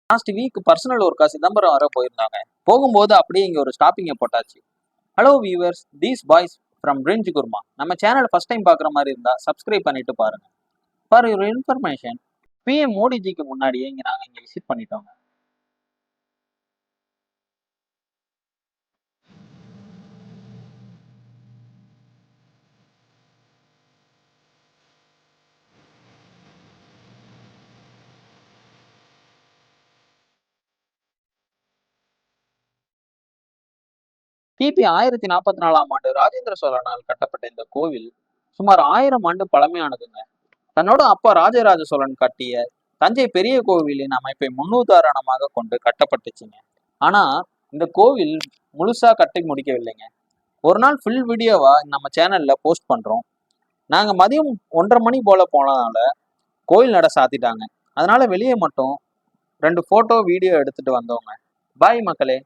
Last week personal ஒர்க்கா சிதம்பரம் வர போயிருந்தாங்க. போகும்போது அப்படியே இங்க ஒரு ஸ்டாப்பிங்கை போட்டாச்சு. Hello viewers, these boys from பிரிஞ்ச் குருமா. நம்ம சேனல் ஃபர்ஸ்ட் டைம் பார்க்குற மாதிரி இருந்தா சப்ஸ்கிரைப் பண்ணிட்டு பாருங்க. ஃபார் யுவர் இன்ஃபர்மேஷன், பிஎம் மோடிஜிக்கு முன்னாடியே நாங்கள் இங்கே விசிட் பண்ணிட்டோங்க. கிபி 1044 ராஜேந்திர சோழனால் கட்டப்பட்ட இந்த கோவில் சுமார் 1000 ஆண்டு பழமையானதுங்க. தன்னோட அப்பா ராஜராஜ சோழன் கட்டிய தஞ்சை பெரிய கோவிலின் அமைப்பை முன்னுதாரணமாக கொண்டு கட்டப்பட்டுச்சுங்க. ஆனா இந்த கோவில் முழுசா கட்டி முடிக்கவில்லைங்க. ஒரு நாள் ஃபுல் வீடியோவா நம்ம சேனல்ல போஸ்ட் பண்றோம். நாங்க மதியம் 1:30 மணி போல போனதால கோயில் நட சாத்திட்டாங்க. அதனால வெளியே மட்டும் 2 போட்டோ வீடியோ எடுத்துட்டு வந்தோங்க. பாய் மக்களே.